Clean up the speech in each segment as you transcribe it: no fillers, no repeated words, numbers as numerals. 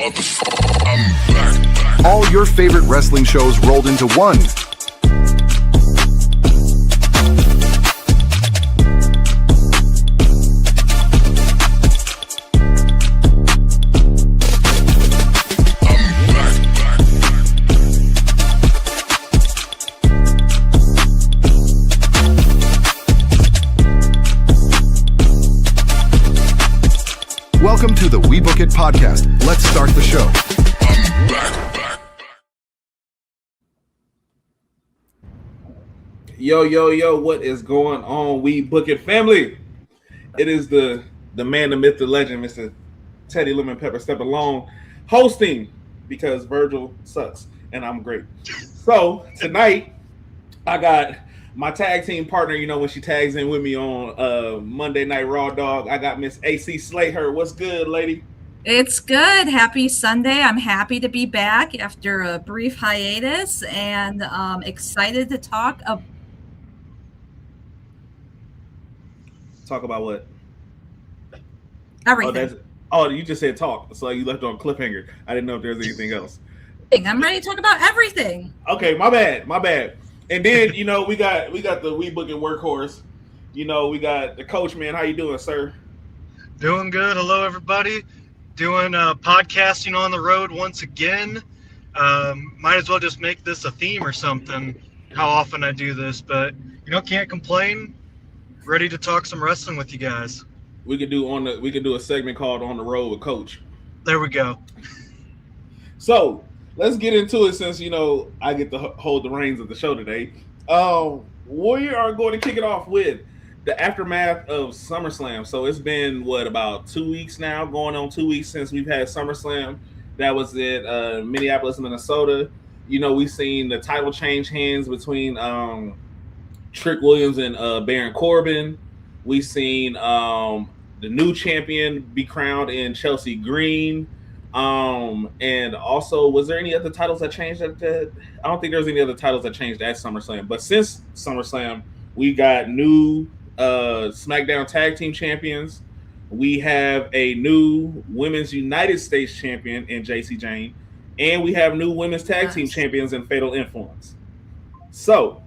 I'm back. All your favorite wrestling shows rolled into one. Welcome to the We Book It podcast. Let's start the show. I'm back. Yo, what is going on, We Book It family? It is the man, the myth, the legend, Mr. Teddy Lemon Pepper Step Alone, hosting because Virgil sucks and I'm great. So tonight, I got my tag team partner, you know, when she tags in with me on Monday Night Raw, dog. I got Miss AC Slater. What's good, lady? It's good. Happy Sunday. I'm happy to be back after a brief hiatus and excited to talk about. Talk about what? Everything. You just said talk, so you left on cliffhanger. I didn't know if there was anything else. I'm ready to talk about everything. Okay, my bad. And then, you know, we got the We Book It workhorse. You know, we got the coach, man. How you doing, sir? Doing good. Hello, everybody. Doing podcasting on the road once again. Might as well just make this a theme or something, how often I do this. But, you know, can't complain. Ready to talk some wrestling with you guys. We could do a segment called On the Road with Coach. There we go. So let's get into it since, you know, I get to hold the reins of the show today. We are going to kick it off with the aftermath of SummerSlam. So it's been, about 2 weeks now, going on 2 weeks since we've had SummerSlam. That was at Minneapolis, Minnesota. You know, we've seen the title change hands between Trick Williams and Baron Corbin. We've seen the new champion be crowned in Chelsea Green. And also, was there any other titles that changed? I don't think there's any other titles that changed at SummerSlam. But since SummerSlam, we got new SmackDown Tag Team Champions. We have a new Women's United States Champion in JC Jane. And we have new Women's Tag Team Champions in Fatal Influence. So,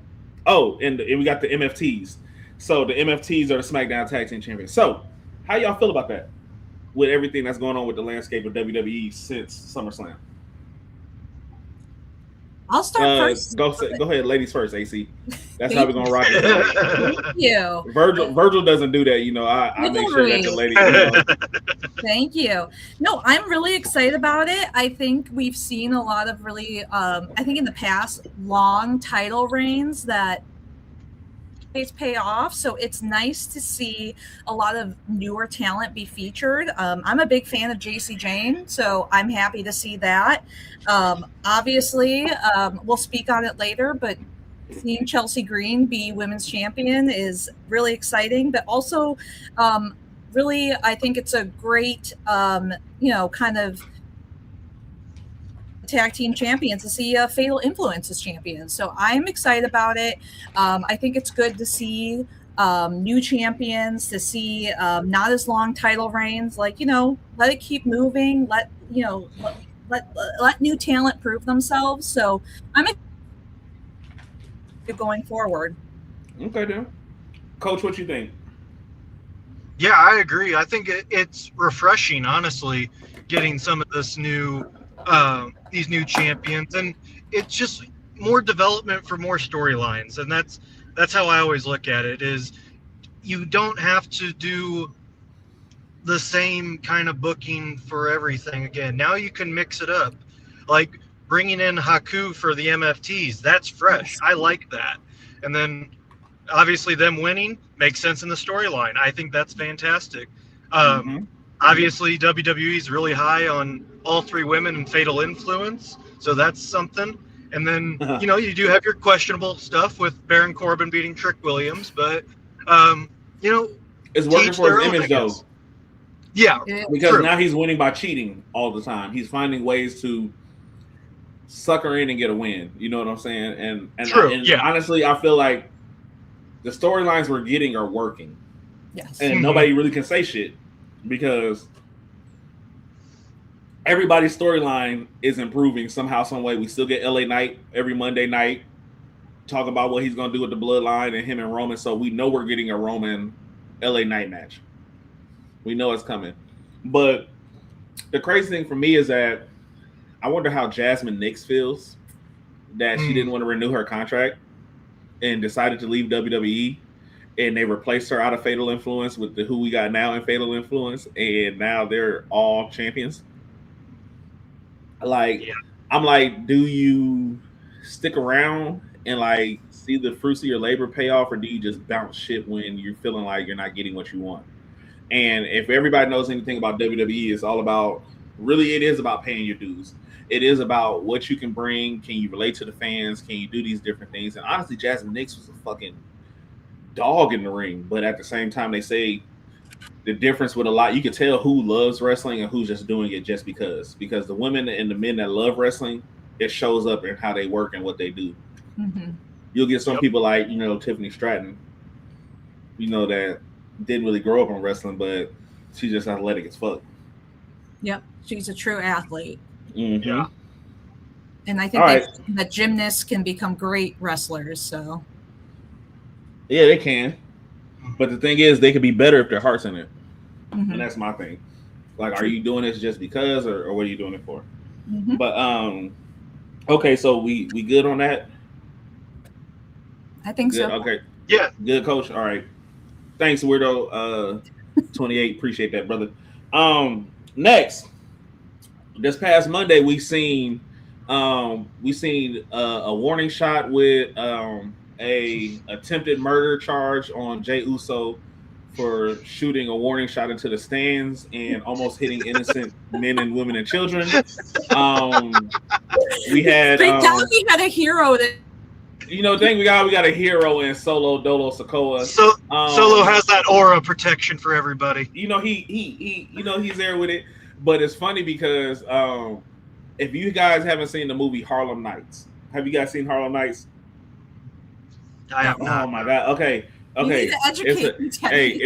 and we got the MFTs. So the MFTs are the SmackDown Tag Team Champions. So, how y'all feel about that? With everything that's going on with the landscape of WWE since SummerSlam. I'll start first. Go ahead, ladies first, AC. That's how we're gonna rock it. Thank you. Virgil doesn't do that, you know. I make sure that the lady. You know. Thank you. No, I'm really excited about it. I think we've seen a lot of really, I think in the past, long title reigns that pay off. So it's nice to see a lot of newer talent be featured. I'm a big fan of JC Jane, so I'm happy to see that. Obviously, we'll speak on it later, but seeing Chelsea Green be women's champion is really exciting, but also really, I think it's a great, kind of tag team champions to see Fatal Influence as champions. So I'm excited about it. I think it's good to see new champions, to see not as long title reigns, like, you know, let it keep moving, let new talent prove themselves. So I'm going forward. Okay, then. Coach, what you think? Yeah, I agree. I think it's refreshing, honestly, getting some of this new these new champions, and it's just more development for more storylines. And that's how I always look at it, is you don't have to do the same kind of booking for everything again. Now you can mix it up, like bringing in Haku for the MFTs. That's fresh. I like that. And then obviously them winning makes sense in the storyline. I think that's fantastic. Obviously, WWE is really high on all three women in Fatal Influence, so that's something. And then, you know, you do have your questionable stuff with Baron Corbin beating Trick Williams, but, you know, it's working for his image, though. Yeah, because now he's winning by cheating all the time. He's finding ways to sucker in and get a win. You know what I'm saying? And honestly, I feel like the storylines we're getting are working. Yes. And nobody really can say shit because everybody's storyline is improving somehow, some way. We still get LA Knight every Monday night, talk about what he's going to do with the Bloodline and him and Roman. So we know we're getting a Roman LA Knight match. We know it's coming. But the crazy thing for me is that I wonder how Jasmine Nix feels that she didn't want to renew her contract and decided to leave WWE, and they replaced her out of Fatal Influence with the who we got now in Fatal Influence, and now they're all champions. Like, I'm like, do you stick around and like see the fruits of your labor pay off, or do you just bounce shit when you're feeling like you're not getting what you want? And if everybody knows anything about WWE, it's all about, really, it is about paying your dues. It is about what you can bring. Can you relate to the fans? Can you do these different things? And honestly, Jasmine Nix was a fucking dog in the ring. But at the same time, they say the difference with a lot, you can tell who loves wrestling and who's just doing it just because. Because the women and the men that love wrestling, it shows up in how they work and what they do. Mm-hmm. You'll get some people like, you know, Tiffany Stratton, you know, that didn't really grow up on wrestling, but she's just athletic as fuck. Yep, she's a true athlete. Mm-hmm. Yeah. And I think that gymnasts can become great wrestlers. So yeah, they can. But the thing is, they could be better if their heart's in it. Mm-hmm. And that's my thing. Like, are you doing this just because, or what are you doing it for? Mm-hmm. But okay, so we good on that? I think Good, so. okay. Yeah. Good, coach. All right. Thanks, Weirdo. 28. Appreciate that, brother. Next, this past Monday, we seen a warning shot with a attempted murder charge on Jey Uso for shooting a warning shot into the stands and almost hitting innocent men and women and children. We had Thank God we had a hero that. you know, we got a hero in Solo Sikoa. So Solo has that aura protection for everybody. You know, he you know, he's there with it. But it's funny because if you guys haven't seen the movie Harlem Nights, have you guys seen Harlem Nights? I have not. Oh my god. Okay. You need to educate me, Teddy.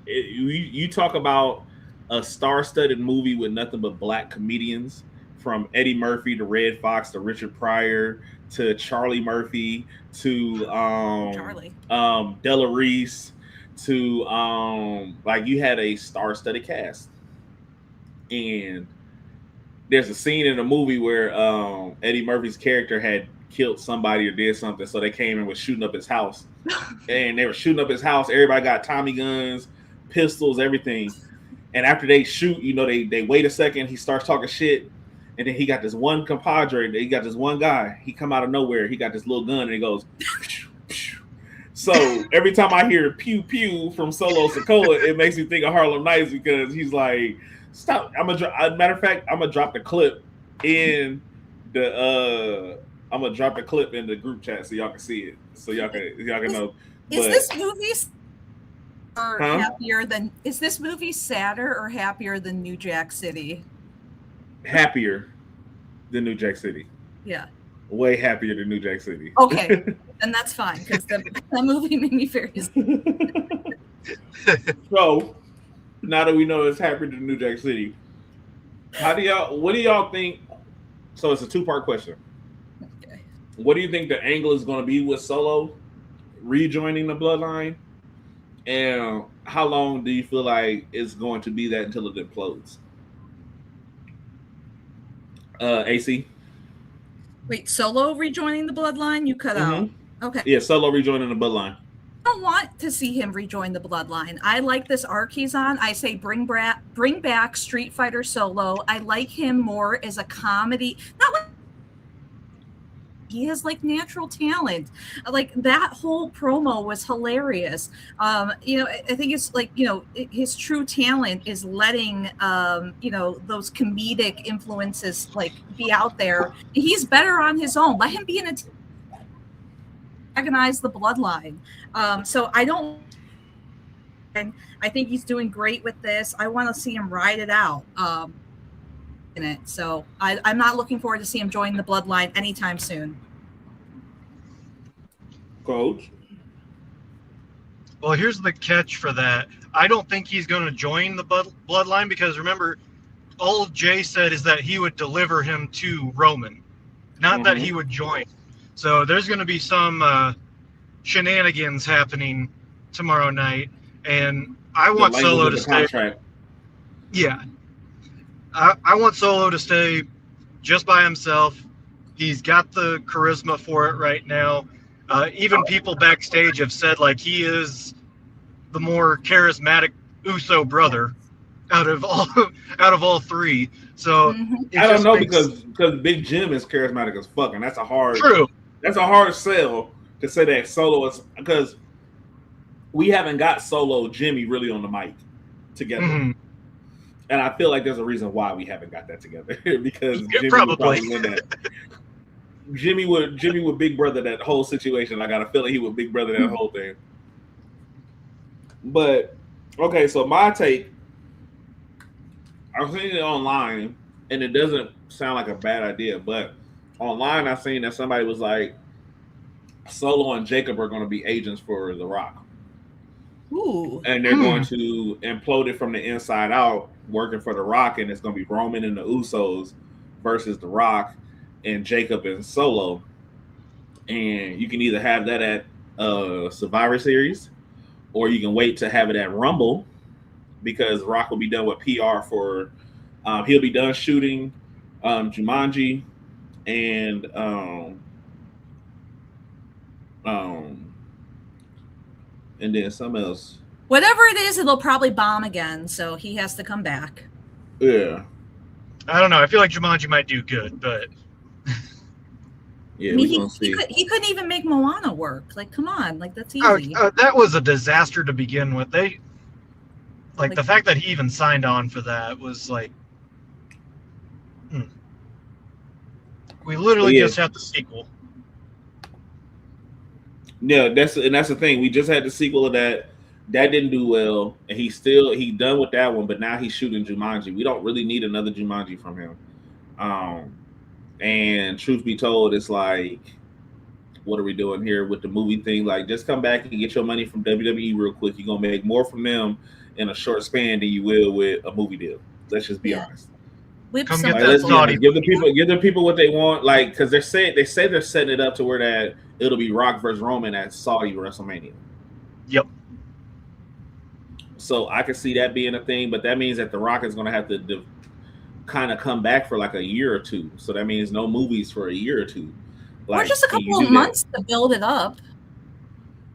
You talk about a star-studded movie with nothing but black comedians, from Eddie Murphy to Red Fox to Richard Pryor to Charlie Murphy to Della Reese to like, you had a star-studded cast. And there's a scene in the movie where Eddie Murphy's character had killed somebody or did something, so they came and was shooting up his house. And they were shooting up his house. Everybody got Tommy guns, pistols, everything. And after they shoot, you know, they wait a second. He starts talking shit, and then he got this one compadre. He got this one guy. He come out of nowhere. He got this little gun, and he goes. So every time I hear pew pew from Solo Sikoa, it makes me think of Harlem Nights, because he's like, stop. Matter of fact, I'm gonna drop the clip in the group chat so y'all can see it, so y'all can know. Is this movie happier than? Is this movie sadder or happier than New Jack City? Happier than New Jack City. Yeah. Way happier than New Jack City. Okay, and that's fine, because that movie made me very. So now that we know it's happier than New Jack City, what do y'all think? So it's a two-part question. Okay. What do you think the angle is going to be with Solo rejoining the Bloodline? And how long do you feel like it's going to be that until it implodes? AC? Wait, Solo rejoining the Bloodline? You cut out. Okay. Yeah, Solo rejoining the Bloodline. I don't want to see him rejoin the Bloodline. I like this arc he's on. I say bring back Street Fighter Solo. I like him more as a comedy. Not like he has like natural talent. Like that whole promo was hilarious. You know, I think it's like, you know, his true talent is letting you know, those comedic influences like be out there. He's better on his own. Let him be in a antagonize the Bloodline. So I don't. And I think he's doing great with this. I want to see him ride it out in it. So I'm not looking forward to see him join the Bloodline anytime soon. Coach? Well, here's the catch for that. I don't think he's going to join the Bloodline, because remember, all Jay said is that he would deliver him to Roman, not that he would join. So there's going to be some shenanigans happening tomorrow night, and I want Solo to stay. Contract. Yeah, I want Solo to stay just by himself. He's got the charisma for it right now. Even people backstage have said like he is the more charismatic Uso brother out of all three. So I don't know because Big Jim is charismatic as fuck, and that's a hard sell to say that Solo is, because we haven't got Solo Jimmy really on the mic together. And I feel like there's a reason why we haven't got that together because Jimmy would probably win that. Jimmy would big brother that whole situation. I got a feeling he would big brother that whole thing. But okay, so my take, I've seen it online, and it doesn't sound like a bad idea. But online, I've seen that somebody was like, Solo and Jacob are going to be agents for The Rock. Ooh. And they're going to implode it from the inside out, working for The Rock, and it's going to be Roman and the Usos versus The Rock and Jacob and Solo. And you can either have that at Survivor Series, or you can wait to have it at Rumble, because Rock will be done with PR for he'll be done shooting Jumanji and then something else. Whatever it is, it'll probably bomb again, so he has to come back. Yeah. I don't know. I feel like Jumanji might do good, but yeah, I mean, we're gonna see. He couldn't even make Moana work. Like, come on, like that's easy. That was a disaster to begin with. The fact that he even signed on for that was like, we literally just had the sequel. Yeah, that's the thing. We just had the sequel of that. That didn't do well, and he done with that one. But now he's shooting Jumanji. We don't really need another Jumanji from him. And truth be told, it's like, what are we doing here with the movie thing? Like, just come back and get your money from WWE real quick. You're gonna make more from them in a short span than you will with a movie deal. Let's just be honest. Come get that Saudi. Give the people what they want, like, because they say they're setting it up to where that it'll be Rock versus Roman at Saudi WrestleMania. Yep. So I can see that being a thing, but that means that The Rock is going to have to kind of come back for like a year or two. So that means no movies for a year or two. Like, or just a couple of months to build it up.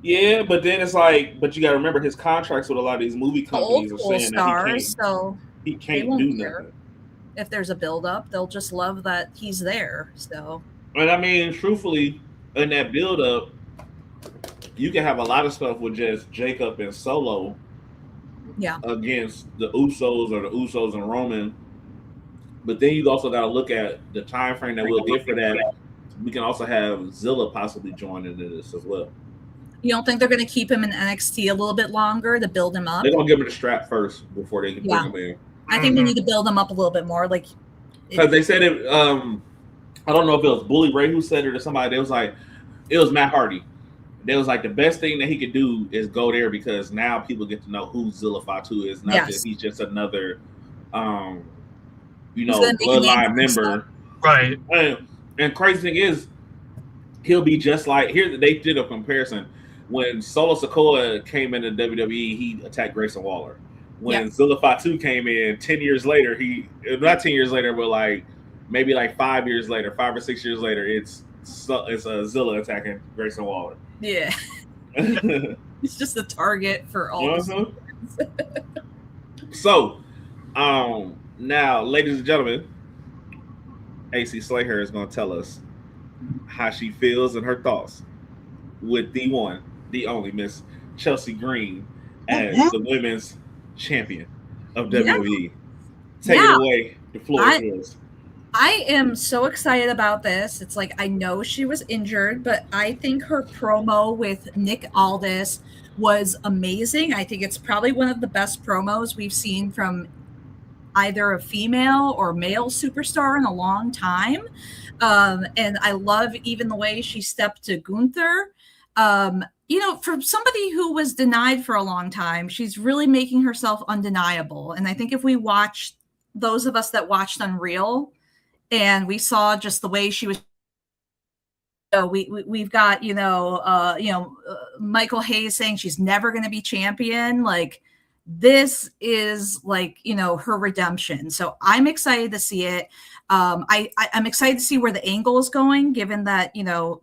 Yeah, but then it's like, but you got to remember his contracts with a lot of these movie companies are saying that he can't do nothing. If there's a build-up, they'll just love that he's there. So, and I mean, truthfully, in that build-up, you can have a lot of stuff with just Jacob and Solo, against the Usos or the Usos and Roman. But then you also got to look at the time frame that we'll get for that. We can also have Zilla possibly join into this as well. You don't think they're going to keep him in NXT a little bit longer to build him up? They're going to give him the strap first before they can bring him in. I think they need to build them up a little bit more, like because they said it. I don't know if it was Bully Ray who said it or somebody. They was like, it was Matt Hardy. They was like, the best thing that he could do is go there because now people get to know who Zilla Fatu is, not that he's just another, bloodline member, right? And crazy thing is, he'll be just like they did a comparison when Solo Sikoa came into WWE, he attacked Grayson Waller. When Zilla Fatu came in 10 years later, not 10 years later, but like maybe like 5 years later, 5 or 6 years later, it's a Zilla attacking Grayson Waller. Yeah. He's just the target for all So, now, ladies and gentlemen, AC Slayer is going to tell us how she feels and her thoughts with the one, the only Miss Chelsea Green as the women's champion of WWE. Take it away. The floor is yours. I am so excited about this. It's like, I know she was injured, but I think her promo with Nick Aldis was amazing. I think it's probably one of the best promos we've seen from either a female or male superstar in a long time. And I love even the way she stepped to Gunther. For somebody who was denied for a long time, she's really making herself undeniable. And I think if we watch those of us that watched Unreal, and we saw just the way she was. We've got Michael Hayes saying she's never going to be champion. Like, this is like, her redemption. So I'm excited to see it. I'm excited to see where the angle is going, given that,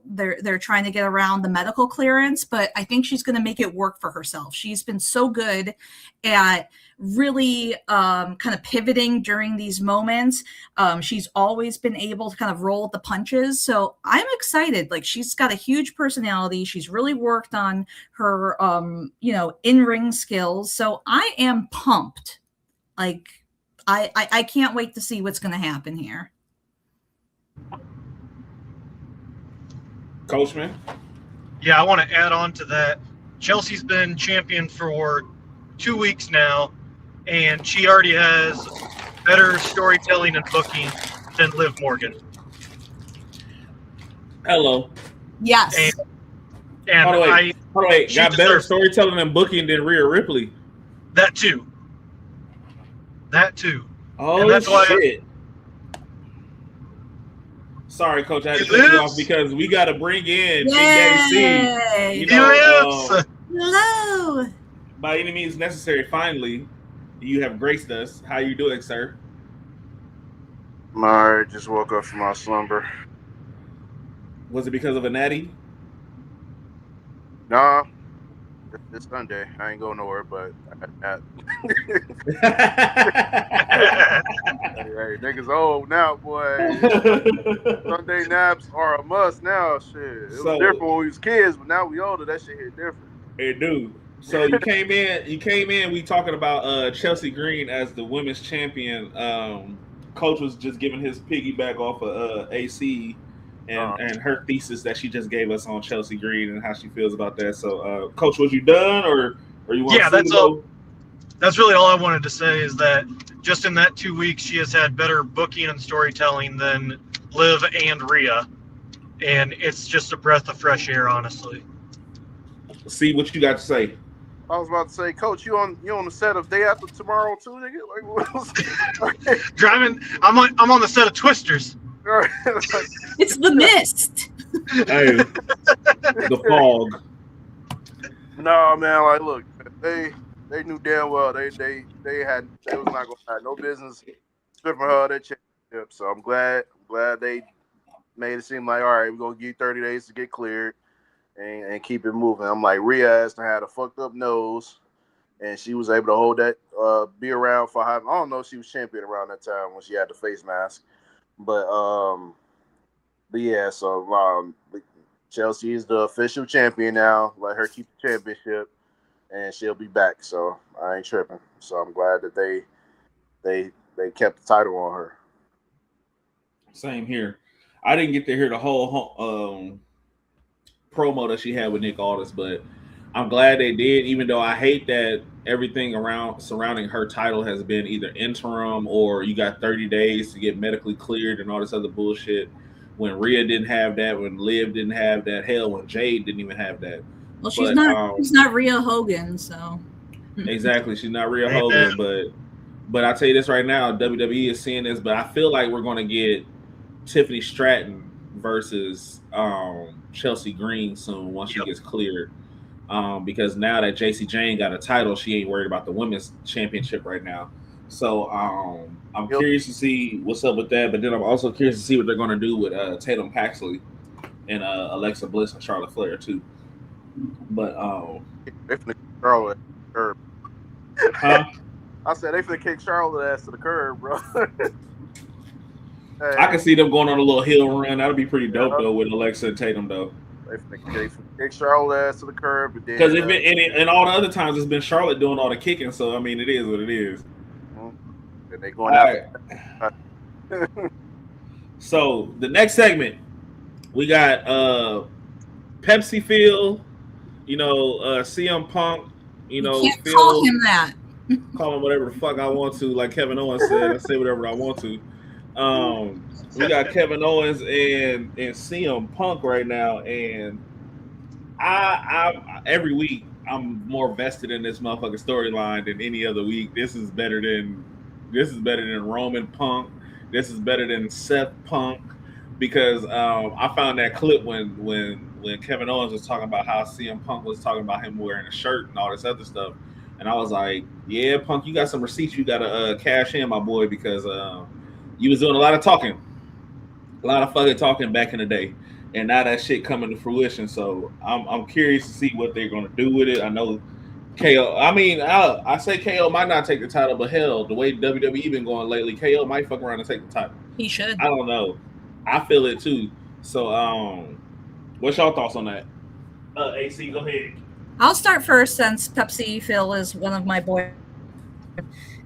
they're trying to get around the medical clearance, but I think she's going to make it work for herself. She's been so good at really kind of pivoting during these moments. She's always been able to kind of roll with the punches. So I'm excited. Like, she's got a huge personality. She's really worked on her, in-ring skills. So I am pumped. Like, I can't wait to see what's going to happen here. Coachman? Yeah, I want to add on to that. Chelsea's been champion for 2 weeks now, and she already has better storytelling and booking than Liv Morgan. Hello. Yes. And Hold on, wait. she Got better deserves storytelling and booking than Rhea Ripley. that too. Oh, and that's why shit. Sorry, Coach. I had to cut you off because we got to bring in Big Daddy C. Hello. By any means necessary, finally, you have graced us. How you doing, sir? I'm alright, just woke up from my slumber. Was it because of a natty? Nah, it's Sunday. I ain't going nowhere, but I had a nap. Hey, niggas old now, boy. Sunday naps are a must now. Shit, it was different when we was kids, but now we older. That shit hit different. It do. So you came in. We talking about Chelsea Green as the women's champion. Coach was just giving his piggyback off of AC and her thesis that she just gave us on Chelsea Green and how she feels about that. So, Coach, was you done or you want? Yeah, that's all. That's really all I wanted to say is that just in that 2 weeks, she has had better booking and storytelling than Liv and Rhea, and it's just a breath of fresh air, honestly. See what you got to say. I was about to say, Coach, you on the set of Day After Tomorrow too, nigga? Like, what was Driving, I'm on the set of Twisters. It's the mist. Hey, the fog. No, man. Like, look, they knew damn well they was not gonna have no business stripping her of that championship. So I'm glad they made it seem like, all right, we're gonna give you 30 days to get cleared and keep it moving. I'm like, Rhea has had a fucked up nose, and she was able to hold that, be around for I don't know if she was champion around that time when she had the face mask. But yeah, so Chelsea is the official champion now. Let her keep the championship, and she'll be back. So I ain't tripping. So I'm glad that they kept the title on her. Same here. I didn't get to hear the whole promo that she had with Nick Aldis, but I'm glad they did. Even though I hate that everything surrounding her title has been either interim or you got 30 days to get medically cleared and all this other bullshit. When Rhea didn't have that, when Liv didn't have that, hell, when Jade didn't even have that. Well, she's not Rhea Hogan, so exactly, she's not Rhea Hogan. But I tell you this right now, WWE is seeing this, but I feel like we're going to get Tiffany Stratton versus Chelsea Green soon once she gets cleared. Because now that JC Jane got a title, she ain't worried about the women's championship right now. So I'm curious to see what's up with that. But then I'm also curious to see what they're going to do with Tatum Paxley and Alexa Bliss and Charlotte Flair too. But they finna kick Charlotte curb. Huh? I said they finna kick Charlotte ass to the curb, bro. Hey. I can see them going on a little hill run. That'll be pretty dope though with Alexa and Tatum though. They finna kick Charlotte ass to the curb. Because and all the other times it's been Charlotte doing all the kicking. So I mean, it is what it is. And they going out. So the next segment, we got Pepsi Phil, CM Punk, you can't call him that. Call him whatever the fuck I want to, like Kevin Owens said. I say whatever I want to. We got Kevin Owens and CM Punk right now, and I every week I'm more vested in this motherfucking storyline than any other week. This is better than This is better than Roman Punk. This is better than Seth Punk because I found that clip when Kevin Owens was talking about how CM Punk was talking about him wearing a shirt and all this other stuff, and I was like, "Yeah, Punk, you got some receipts you got to cash in, my boy, because you was doing a lot of talking, a lot of fucking talking back in the day." And now that shit coming to fruition, so I'm curious to see what they're gonna do with it. I know KO. I mean, I say KO might not take the title, but hell, the way WWE been going lately, KO might fuck around and take the title. He should. I don't know. I feel it too. So, what's your thoughts on that? AC, go ahead. I'll start first since Pepsi Phil is one of my boys,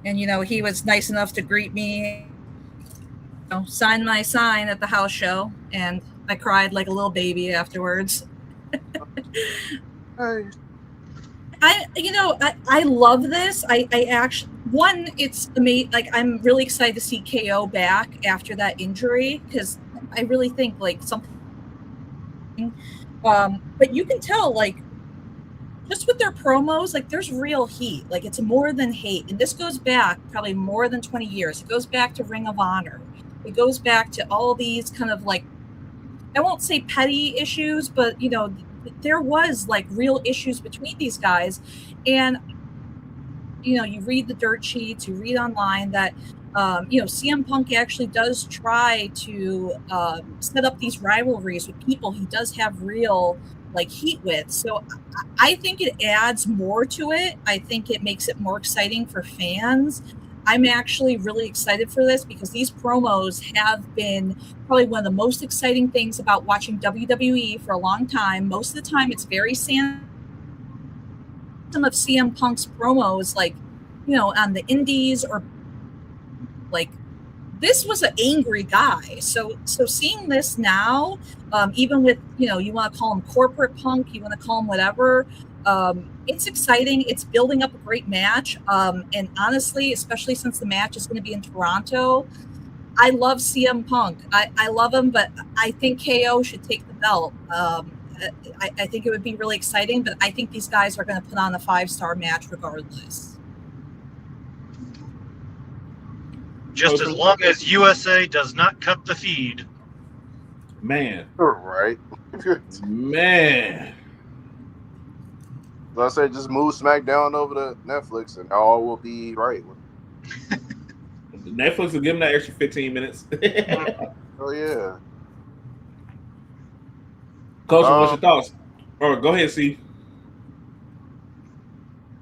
and he was nice enough to greet me, sign my sign at the house show, and I cried like a little baby afterwards. Hey. I love this. I actually, it's amazing. Like, I'm really excited to see KO back after that injury because I really think like something. But you can tell, like, just with their promos, like, there's real heat. Like, it's more than hate, and this goes back probably more than 20 years. It goes back to Ring of Honor. It goes back to all these kind of like, I won't say petty issues, but there was like real issues between these guys. And you read the dirt sheets, you read online that CM Punk actually does try to set up these rivalries with people he does have real like heat with. So I think it adds more to it. I think it makes it more exciting for fans. I'm actually really excited for this because these promos have been probably one of the most exciting things about watching WWE for a long time. Most of the time, it's very some of CM Punk's promos, like, on the indies, or like, this was an angry guy. So seeing this now, even with, you want to call him corporate Punk, you want to call him whatever, it's exciting. It's building up a great match. And honestly, especially since the match is going to be in Toronto, I love CM Punk. I love him, but I think KO should take the belt. I think it would be really exciting, but I think these guys are going to put on a 5-star match regardless. Just as long as USA does not cut the feed. Man. Right. Man. So I said, just move SmackDown over to Netflix, and all will be right. Netflix will give them that extra 15 minutes. Oh yeah. Coach, what's your thoughts? Or go ahead, C.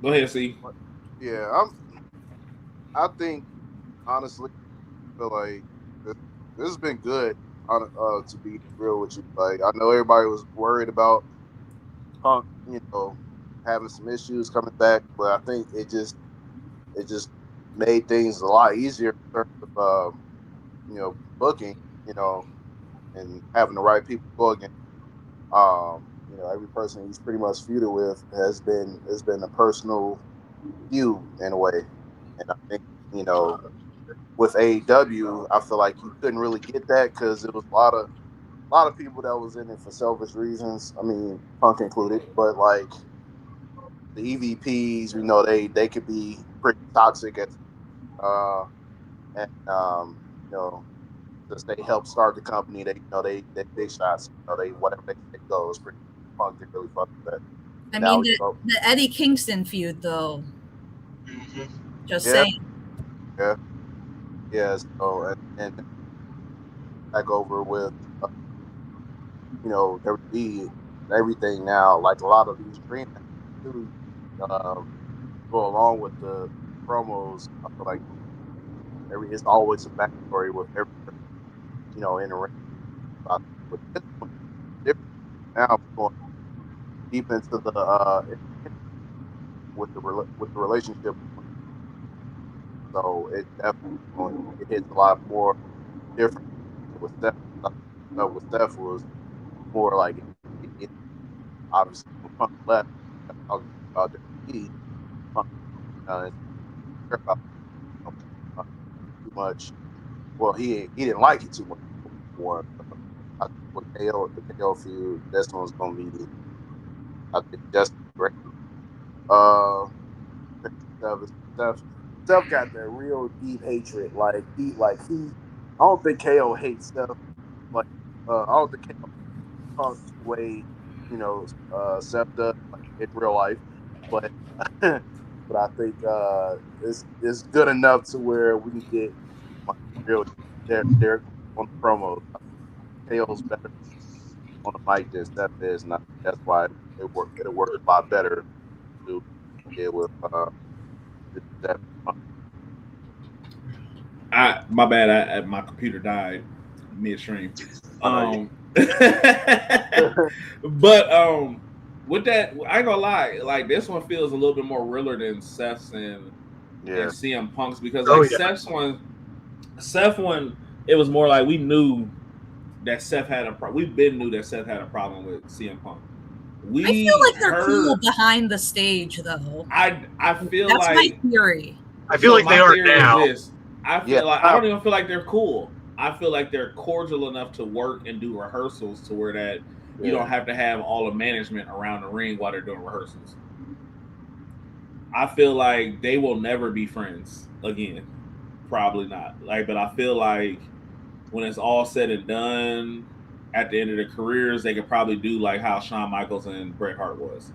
Go ahead, C. Yeah, I think honestly, I feel like this has been good. To be real with you, like, I know everybody was worried about Punk, having some issues coming back, but I think it just made things a lot easier in terms of booking, and having the right people go again. Every person he's pretty much feuded with has been a personal feud in a way, and I think with AEW, I feel like you couldn't really get that because it was a lot of people that was in it for selfish reasons. I mean, Punk included, but like the EVPs, they could be pretty toxic since they helped start the company, they big shots, they whatever they goes pretty Punk did really fuck with that. I mean, the Eddie Kingston feud, though. Mm-hmm. Just saying. Yeah. Yeah. So and back over with everything now, like a lot of these streaming too, go along with the promos. I feel like it's always a backstory with every in the ring. With this one, different now, going deep into the with the relationship. So it definitely it hits a lot more different with Steph. With Steph was more like it obviously when Punk left, talking about the Punk about too much. Well, he didn't like it too much. I think with the KO feud, this one's gonna be, I think, just great. Steph Steph got that real deep hatred. Like he. I don't think KO hates Steph. Like I don't think KO talks the way Steph does like in real life, but but I think it's good enough to where we can get like real Derek on the promos. KO's better on the mic than Steph is, and that's why it worked a lot better to deal with Steph. My bad. My computer died midstream. But with that, I ain't gonna lie. Like this one feels a little bit more realer than Seth's and CM Punk's because Seth one, it was more like we knew that Seth had a problem. We knew that Seth had a problem with CM Punk. I feel like they're cool behind the stage, though. I feel that's like my theory. I feel like they are now. I feel like I don't even feel like they're cool. I feel like they're cordial enough to work and do rehearsals to where that you don't have to have all the management around the ring while they're doing rehearsals. I feel like they will never be friends again. Probably not. But I feel like when it's all said and done, at the end of their careers, they could probably do like how Shawn Michaels and Bret Hart was,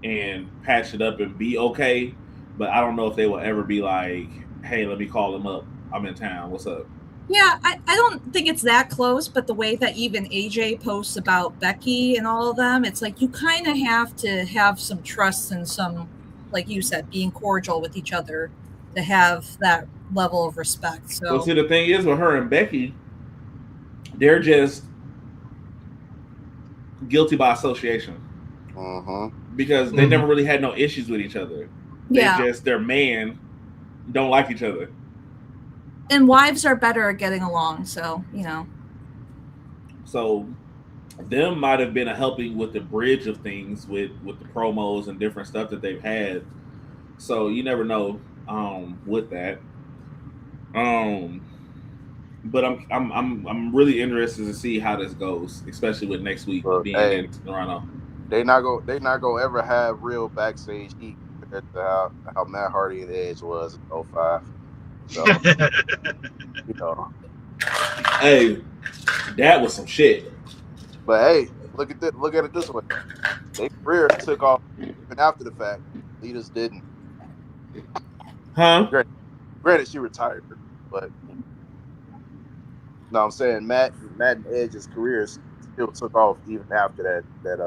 and patch it up and be okay. But I don't know if they will ever be like, "Hey, let me call him up. I'm in town. What's up?" Yeah, I don't think it's that close, but the way that even AJ posts about Becky and all of them, it's like you kind of have to have some trust and some, like you said, being cordial with each other to have that level of respect. So, well, see, the thing is with her and Becky, they're just guilty by association because they never really had no issues with each other. Their man don't like each other. And wives are better at getting along, so, So them might have been a helping with the bridge of things with the promos and different stuff that they've had. So you never know with that. But I'm really interested to see how this goes, especially with next week being in Toronto. They not gonna ever have real backstage heat compared to how Matt Hardy and Edge was in 05. So, Hey, that was some shit. But hey, look at it this way. Their career took off even after the fact. Lita's didn't. Huh? Granted, she retired, but no, I'm saying Matt and Edge's careers still took off even after that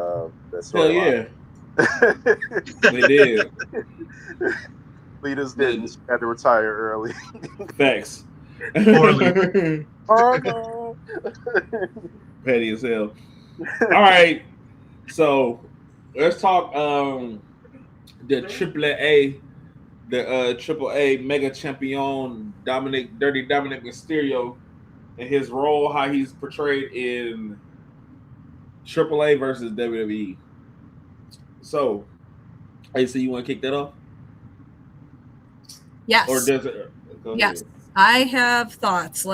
storyline. Hell yeah. They did. Lita's didn't. She had to retire early. Facts. Poorly. Oh no. Petty as hell. All right. So let's talk the AAA, the AAA mega champion Dominic Mysterio and his role, how he's portrayed in AAA versus WWE. So, AC, you want to kick that off? Yes. Or does it? Yes. I have thoughts.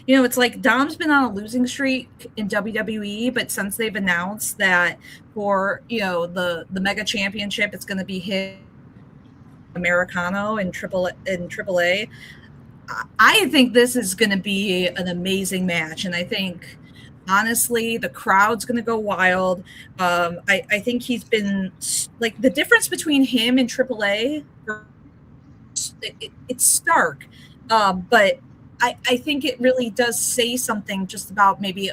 It's like Dom's been on a losing streak in WWE, but since they've announced that for, the mega championship, it's going to be his Americano in AAA. I think this is going to be an amazing match. And I think, honestly, the crowd's going to go wild. I think he's been the difference between him and AAA, it's stark. But I think it really does say something just about maybe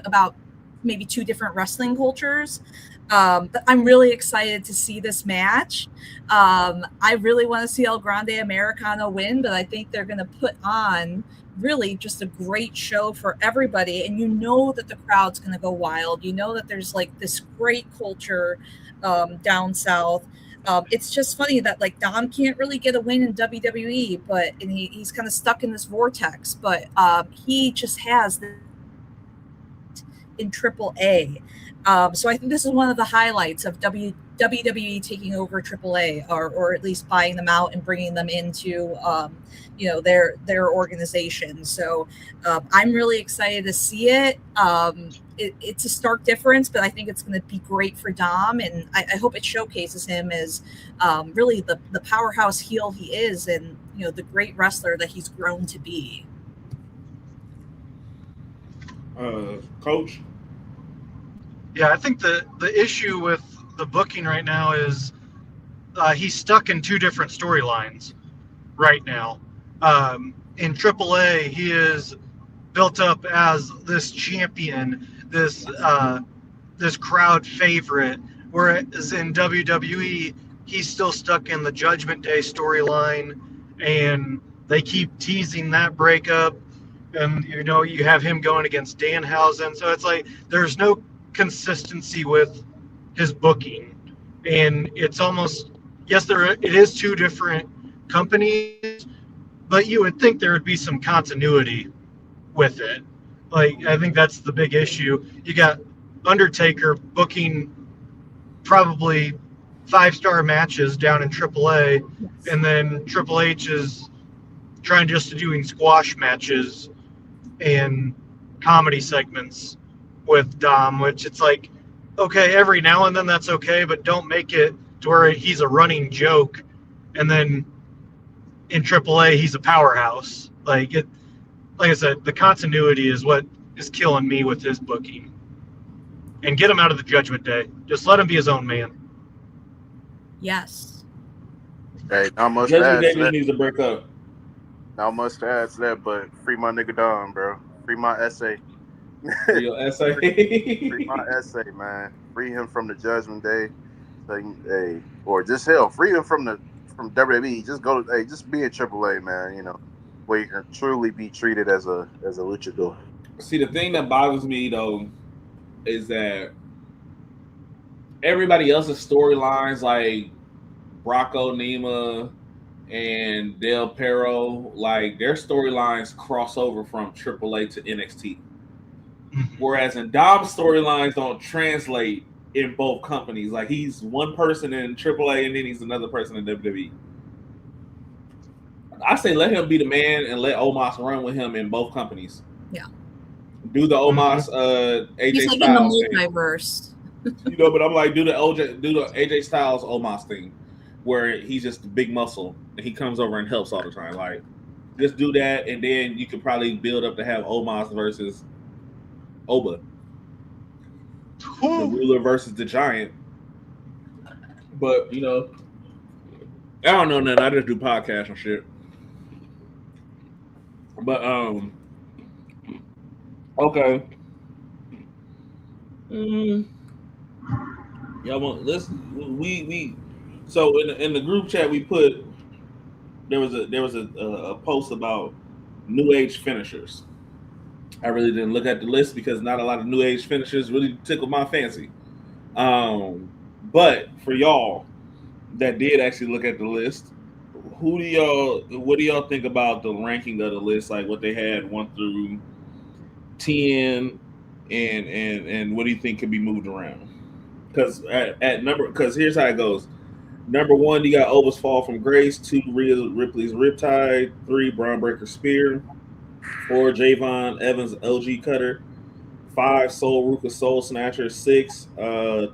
two different wrestling cultures. But I'm really excited to see this match. I really want to see El Grande Americano win, but I think they're going to put on really just a great show for everybody. And that the crowd's going to go wild. That there's this great culture down south. It's just funny that Dom can't really get a win in WWE, and he's kind of stuck in this vortex, but he just has this in AAA. So I think this is one of the highlights of WWE taking over AAA, or at least buying them out and bringing them into their organization. So I'm really excited to see it. It's a stark difference, but I think it's going to be great for Dom, and I hope it showcases him as really the powerhouse heel he is. And the great wrestler that he's grown to be. Coach? Yeah, I think the issue with the booking right now is he's stuck in two different storylines right now. In AAA, he is built up as this champion, this crowd favorite, whereas in WWE, he's still stuck in the Judgment Day storyline, and they keep teasing that breakup. And you have him going against Danhausen, so it's like there's no consistency with his booking, and it's almost it is two different companies, but you would think there would be some continuity with it. Like, I think that's the big issue. You got Undertaker booking probably 5-star matches down in AAA, and then Triple H is trying just to doing squash matches and comedy segments with Dom, which it's like, okay, every now and then that's okay, but don't make it to where he's a running joke, and then in AAA he's a powerhouse. Like I said, the continuity is what is killing me with his booking. And get him out of the Judgment Day. Just let him be his own man. Yes. Hey, not much Judgment Day to that. needs to break up. Not much to add to that, but free my nigga Dom, bro. Free my essay. Your essay. Free my essay, man. Free him from the Judgment Day. Hey, or just hell, free him from WWE. Just be in AAA, man. Where you can truly be treated as a luchador. See, the thing that bothers me though is that everybody else's storylines, like Brocco Nima and Del Perro, like their storylines cross over from AAA to NXT. Whereas in Dom's storylines don't translate in both companies. Like he's one person in AAA and then he's another person in WWE. I say let him be the man and let Omos run with him in both companies. Yeah. Do the Omos AJ He's like Styles in the multiverse. but I'm like, do the AJ Styles Omos thing where he's just a big muscle and he comes over and helps all the time. Like, just do that, and then you could probably build up to have Omos versus Oba. The ruler versus the giant. But I don't know nothing. I just do podcasts and shit. But okay. Y'all want listen? We so in the group chat we put there was a post about new age finishers. I really didn't look at the list because not a lot of new age finishers really tickled my fancy. But for y'all that did actually look at the list, what do y'all think about the ranking of the list? Like what they had 1 through 10, and what do you think could be moved around? Because here's how it goes. Number 1, you got Oba's Fall from Grace. 2, Rhea Ripley's Riptide. 3, Braun Breaker's Spear. 4, Javon Evans' LG Cutter. 5, Soul Ruka's Soul Snatcher. 6,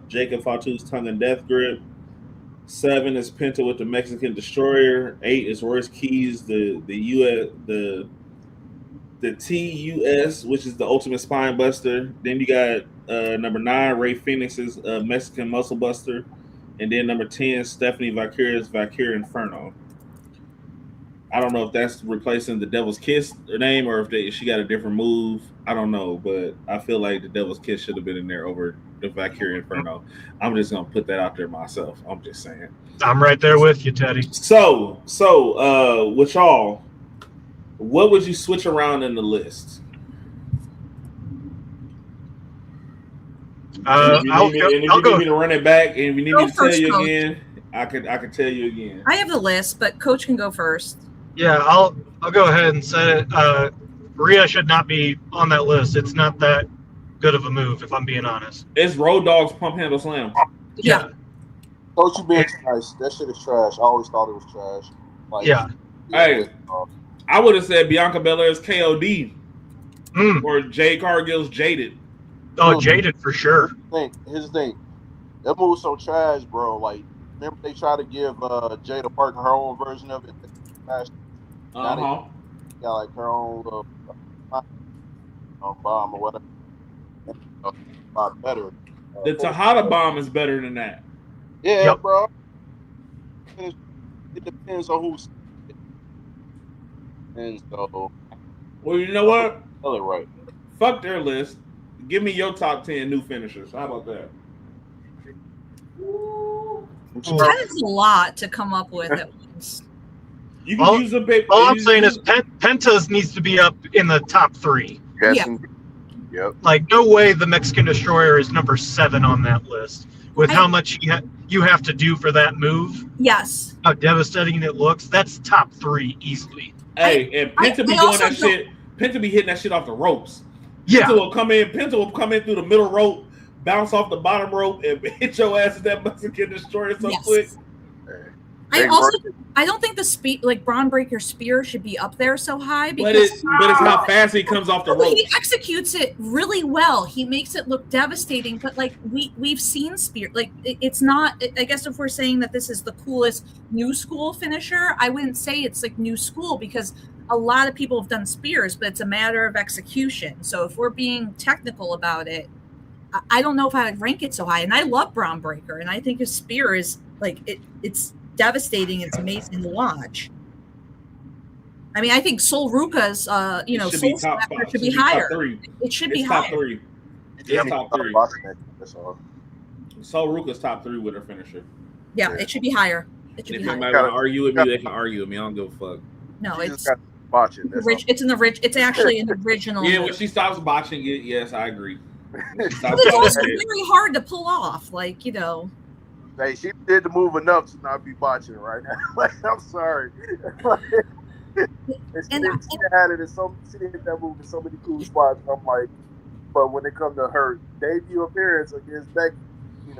Jacob Fatu's Tongue and Death Grip. 7 is Penta with the Mexican Destroyer. 8 is Royce Keys, the TUS, which is the Ultimate Spine Buster. Then you got number 9, Ray Phoenix's Mexican Muscle Buster. And then number 10, Stephanie Valkyria's Valkyria Inferno. I don't know if that's replacing the Devil's Kiss name or if she got a different move. I don't know, but I feel like the Devil's Kiss should have been in there over the Valkyria Inferno. I'm just gonna put that out there myself. I'm just saying. I'm right there with you, Teddy. So with y'all, what would you switch around in the list? If you need me to run it back, and if you need me to tell you again, I could tell you again. I have the list, but Coach can go first. Yeah, I'll go ahead and set it. Rhea should not be on that list. It's not that good of a move, if I'm being honest. It's Road Dogg's Pump Handle Slam. Yeah. Coach, you being nice. That shit is trash. I always thought it was trash. Like, yeah. Hey, I would have said Bianca Belair's KOD or Jade Cargill's Jaded. Oh, Jaded for sure. Here's the thing. That move's so trash, bro. Like, remember they tried to give Jada Parker her own version of it? Uh-huh. Got like her own little bomb or whatever. A lot better. The Tejada bomb is better than that. Yeah, Yep. bro. It depends on who's. And so, Well, you know what? tell it right. Fuck their list. Give me your top 10 new finishers. How about that? That is a lot to come up with at once. You can use a big. All I'm saying is Penta's needs to be up in the top 3. Yes, Yeah. indeed. Yep. Like, no way the Mexican Destroyer is number 7 on that list. With how much you have to do for that move, Yes. how devastating it looks, that's top 3 easily. Hey, and Penta be I doing also that shit. Penta be hitting that shit off the ropes. Yeah. Penta will come in through the middle rope, bounce off the bottom rope, and hit your ass with that Mexican Destroyer so quick. I don't think the speed, like Braun Breaker spear, should be up there so high But because it's how fast he comes off the rope. he executes it really well. He makes it look devastating, but like we've seen spear, like it's not. I guess if we're saying that this is the coolest new school finisher, I wouldn't say it's like new school because a lot of people have done spears, but it's a matter of execution. So if we're being technical about it, I don't know if I would rank it so high. And I love Braun Breaker, and I think his spear is like it's devastating. It's amazing to watch. I mean, I think Sol Ruka's, Soul Slapper should be higher. It should be top higher. 3. Yeah. Top 3. That's all. Sol Ruka's top 3 with her finisher. Yeah, it should be higher. It should If be higher. anybody want to argue with me, they can argue with me. I don't give a fuck. No, You it's just got to watch it. That's all. it's actually an original. Yeah, move. when she stops botching it, yes, I agree. When she But stops it's also botching it. very hard to pull off. Like, Hey, she did the move enough to not be botching right now. Like, I'm sorry. She had it in she did that move in so many cool spots. I'm like, but when it comes to her debut appearance against Becky, she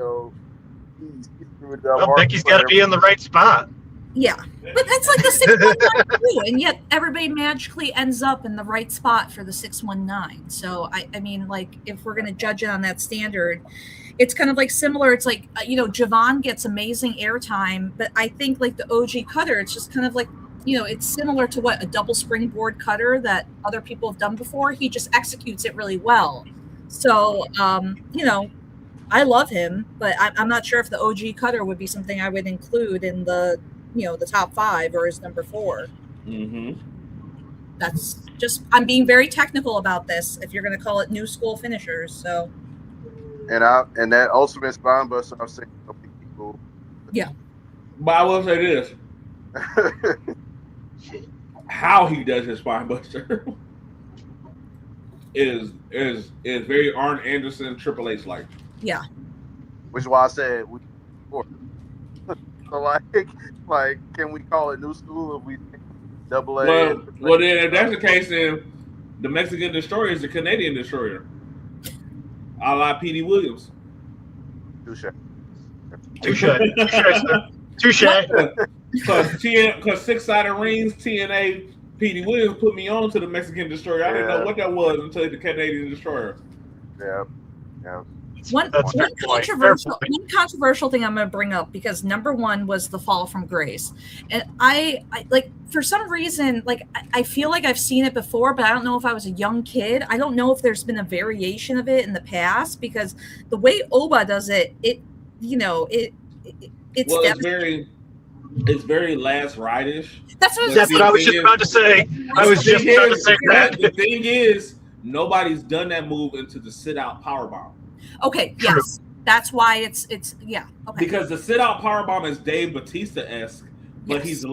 screwed it up. Well, Becky's got to be in the right spot. Yeah, but that's like the 619 too, and yet everybody magically ends up in the right spot for the 619. So I mean, like if we're gonna judge it on that standard, it's kind of like similar. It's like Javon gets amazing airtime, but I think like the OG cutter, it's just kind of like it's similar to what a double springboard cutter that other people have done before. He just executes it really well. So I love him, but I'm not sure if the OG cutter would be something I would include in the the top 5 or is number 4. Mm-hmm. That's just I'm being very technical about this. If you're going to call it new school finishers, so. And that ultimate spine buster, I've seen so many people. Yeah. But I will say this: how he does his spine buster is very Arn Anderson, Triple H like. Yeah. Which is why I said before. So like, can we call it new school if we double A? Well, then if that's the case, then the Mexican Destroyer is the Canadian Destroyer, a la P.D. Williams. Touche. Because 6-sided rings, TNA, P.D. Williams put me on to the Mexican Destroyer. I didn't know what that was until the Canadian Destroyer. Yeah. One controversial thing I'm going to bring up, because number 1 was the fall from grace, and I like for some reason like I feel like I've seen it before, but I don't know if I was a young kid. I don't know if there's been a variation of it in the past, because the way Oba does it, it's it's very last ride-ish. That's what I was just about to say. That. The thing is, nobody's done that move into the sit-out powerbomb. Okay, yes. That's why it's okay. Because the sit-out powerbomb is Dave Batista-esque, but Yes.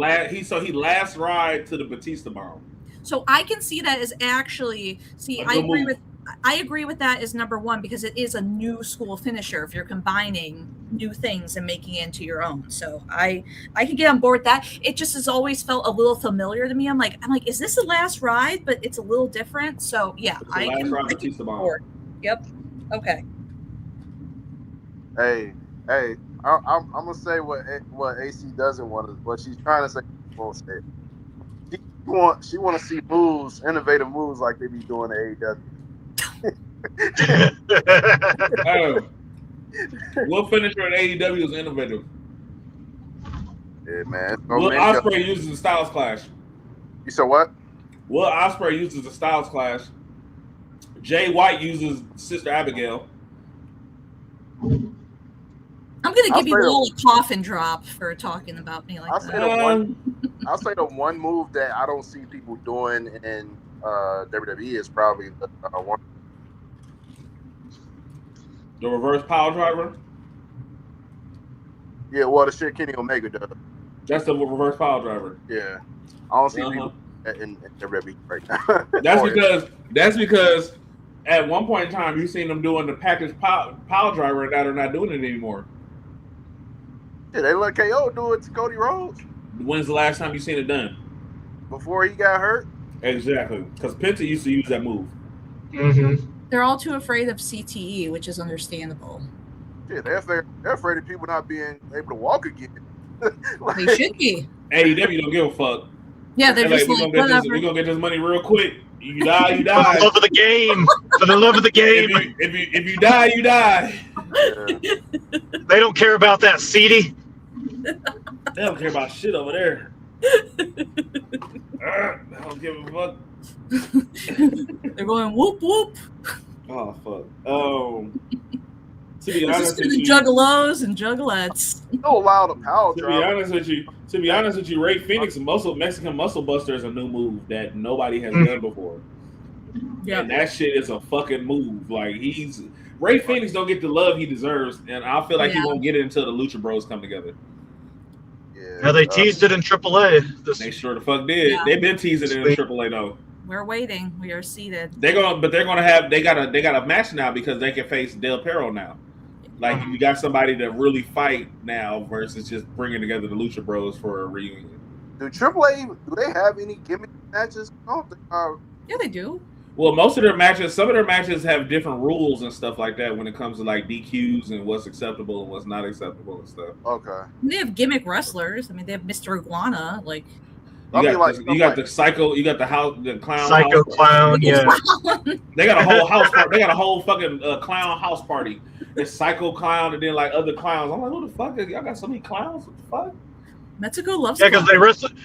he last ride to the Batista bomb. So I can see that as actually I agree with that as number 1, because it is a new school finisher if you're combining new things and making it into your own. So I can get on board with that. It just has always felt a little familiar to me. I'm like, is this the last ride? But it's a little different. So yeah, I can Batista bomb. board. Yep. Okay. Hey, I'm gonna say what AC doesn't want to, what she's trying to say. Won't say it. She want to see moves, innovative moves like they be doing at AEW. What finisher at AEW is innovative? Yeah, man. Will Ospreay uses the Styles Clash. You said what? Will Ospreay uses the Styles Clash. Jay White uses Sister Abigail. I'm gonna give you all a coffin drop for talking about me like that. I'll say the one move that I don't see people doing in WWE is probably the one. The reverse power driver. Yeah, well, the shit Kenny Omega does. That's the reverse power driver. Yeah, I don't see people in WWE right now. That's because at one point in time you seen them doing the package power driver, and now they're not doing it anymore. Yeah, they let KO do it to Cody Rhodes. When's the last time you seen it done? Before he got hurt. Exactly, because Penta used to use that move. Mm-hmm. They're all too afraid of CTE, which is understandable. Yeah, they're afraid of people not being able to walk again. They should be. AEW don't give a fuck. Yeah, they're just we're gonna get this money real quick. You die, you die. For the love of the game. For the love of the game. If you die, you die. Yeah. They don't care about that, CD. They don't care about shit over there. I don't give a fuck. They're going whoop whoop. Oh fuck. To be This honest is for with the you, juggalettes and juggalettes. Don't allow the power to drive. be honest with you, Ray Phoenix Mexican Muscle Buster is a new move that nobody has done before. Yeah, And that shit is a fucking move. Like Ray Phoenix don't get the love he deserves, and I feel like he won't get it until the Lucha Bros come together. Yeah, Now they teased it in AAA. They sure the fuck did. Yeah. They've been teasing it in AAA though. we're waiting. We are seated. They got a match now because they can face Del Perro now. Like you got somebody to really fight now versus just bringing together the Lucha Bros for a reunion. Do AAA, do they have any gimmick matches? I don't think, Yeah, they do. Well, some of their matches have different rules and stuff like that when it comes to like DQs and what's acceptable and what's not acceptable and stuff. okay. They have gimmick wrestlers. I mean, they have Mr. Iguana. Like, You got the Psycho, you got the clown Psycho house Clown, yeah. They got a whole house party. They got a whole fucking clown house party. It's Psycho Clown and then like other clowns. I'm like, who the fuck is y'all got so many clowns? What the fuck? Mexico loves. Yeah, because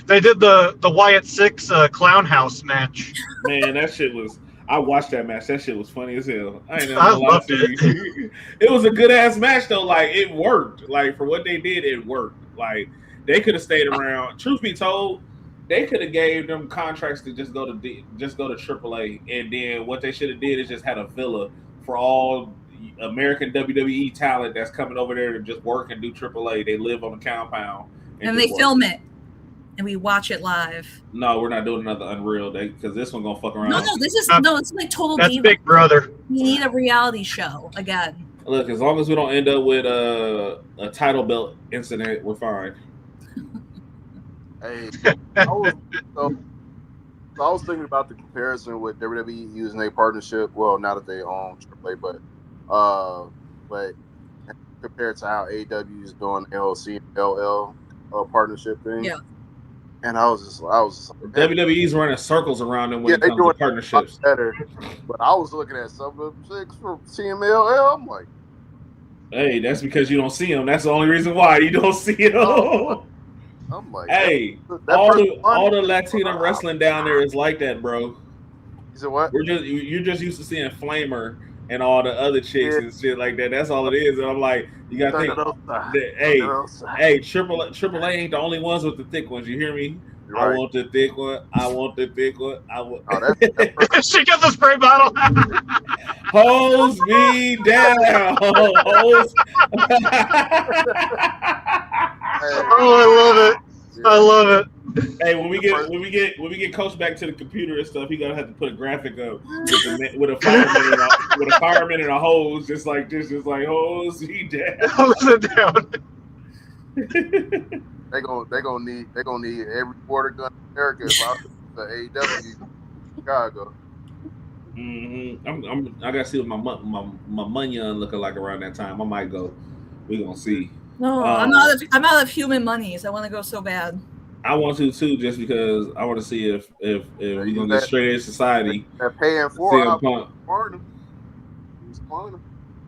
they did the Wyatt Six Clown House match. Man, that shit was. I watched that match. That shit was funny as hell. I loved it. It was a good ass match though. Like it worked. Like for what they did, it worked. Like they could have stayed around. Truth be told, they could have gave them contracts to just go to AAA, and then what they should have did is just had a villa for all American WWE talent that's coming over there to just work and do AAA. They live on the compound and they film it, and we watch it live. No, we're not doing another Unreal Day because this one gonna fuck around. No, it's like Total That's Diva. Big Brother. We need a reality show again. Look, as long as we don't end up with a title belt incident, we're fine. Hey, I was thinking about the comparison with WWE using a partnership. Well, now that they own AAA, but compared to how AEW is doing the LCLL partnership thing. Yeah. And I was just like, WWE's running circles around them when it comes to partnerships. Better. But I was looking at some of the chicks from CMLL. I'm like, hey, that's because you don't see them. That's the only reason why you don't see them. I'm like, hey, all the Latino wrestling down there is like that, bro. You said what? You're just used to seeing Flamer and all the other chicks and shit like that. That's all it is. And I'm like, you got to think, hey, Triple A ain't the only ones with the thick ones. You hear me? Right. I want the thick one. I want the thick one. I want. That's she got the spray bottle. Hose me down. Hose. Oh, I love it. Hey, when we get Coach back to the computer and stuff, he gonna have to put a graphic up with a fireman and a hose, just like this, just like hose me down. Hose it down. They gonna need every quarter gun in America about the AEW Chicago. Mm-hmm. I gotta see what my money looking like around that time. I might go. We gonna see. No, I'm out of human monies. I want to go so bad. I want to too, just because I want to see if we gonna get straight edge society. They're paying for Punk.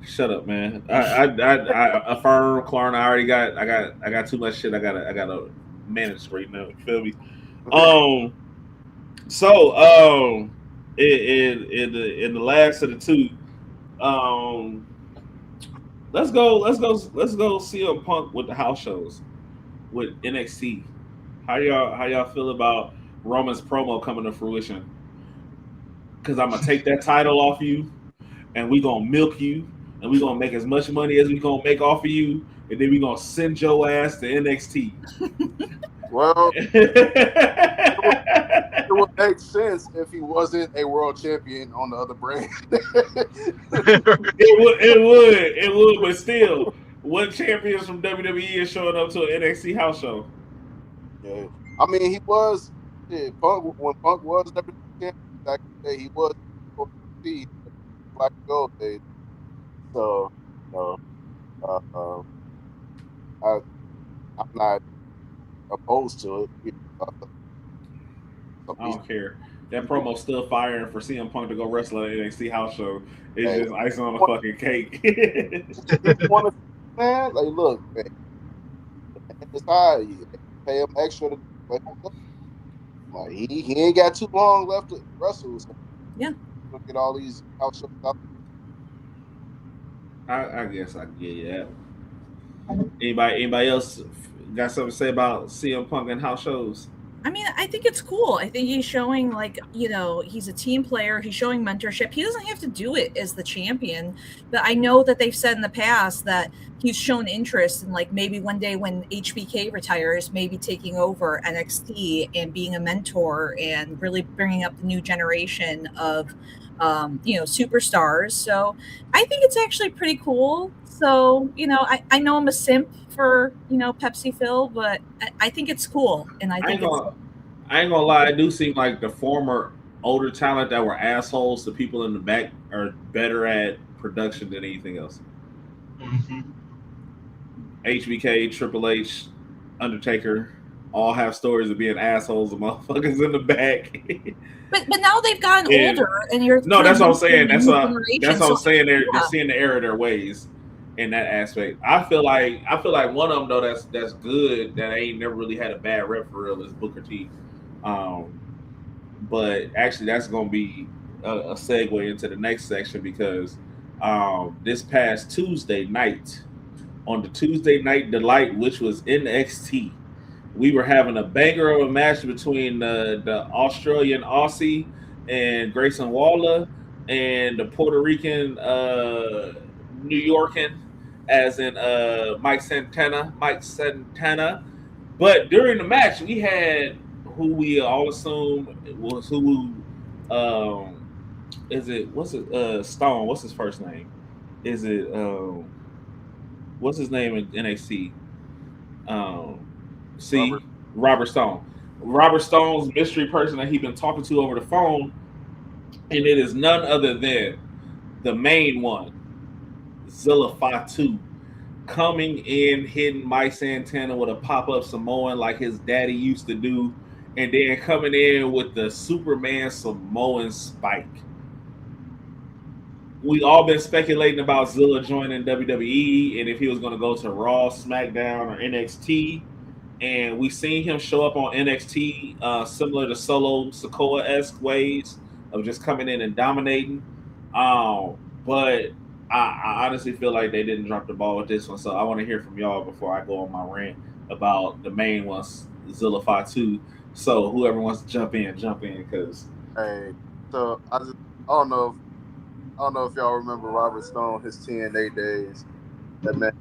Shut up, man. I affirm Klarna. I got too much shit. I gotta manage right now. You feel me? So, in the last of the two, um, let's go CM Punk with the house shows with NXT. How y'all feel about Roman's promo coming to fruition? Because I'm gonna take that title off you, and we gonna milk you, and we gonna make as much money as we gonna make off of you, and then we gonna send your ass to NXT. Well, it would make sense if he wasn't a world champion on the other brand. It would, but still, what champions from WWE is showing up to an NXT house show? Yeah. I mean, he was Punk when Punk was WWE champion back in the day. He was Black Gold days. So, uh, uh, I, I'm not opposed to it. I don't care. That promo's still firing for CM Punk to go wrestle at an NXT house show. It's just icing on the fucking cake. Man, like, look, man, it's high. You pay him extra to like he ain't got too long left to wrestle. So Yeah. Look at all these house shows out. I guess I can get you that. Anybody else got something to say about CM Punk and house shows? I mean, I think it's cool. I think he's showing, like, you know, he's a team player. He's showing mentorship. He doesn't have to do it as the champion. But I know that they've said in the past that he's shown interest in, like, maybe one day when HBK retires, maybe taking over NXT and being a mentor and really bringing up the new generation of, you know, superstars. So I think it's actually pretty cool. So, you know, I know I'm a simp for, you know, Pepsi Phil, but I think it's cool. And I think I ain't gonna lie, it do seem like the former older talent that were assholes to people in the back are better at production than anything else. Mm-hmm. HBK, Triple H, Undertaker all have stories of being assholes of motherfuckers in the back. But now they've gotten older, and you're that's what I'm saying. That's what so, I'm saying. They're seeing the error of their ways in that aspect. I feel like one of them though that's good that ain't never really had a bad rep for real is Booker T. But actually, that's gonna be a segue into the next section because this past Tuesday night, on the Tuesday Night Delight, which was NXT, we were having a banger of a match between the Australian Aussie and Grayson Waller and the Puerto Rican New Yorkan, as in Mike Santana. But during the match, we had who we all assume was Stone? What's his first name? Is it what's his name in NXT? Robert Stone. Robert Stone's mystery person that he's been talking to over the phone, and it is none other than the main one, Zilla Fatu, coming in, hitting Mike Santana with a pop-up Samoan like his daddy used to do, and then coming in with the Superman Samoan spike. We all been speculating about Zilla joining WWE and if he was going to go to Raw, SmackDown, or NXT. And we seen him show up on NXT, similar to Solo Sikoa-esque ways of just coming in and dominating. But I honestly feel like they didn't drop the ball with this one. So I want to hear from y'all before I go on my rant about the main ones, Zilla Fatu. So whoever wants to jump in, because hey, so I don't know if y'all remember Robert Stone, his TNA days. That man,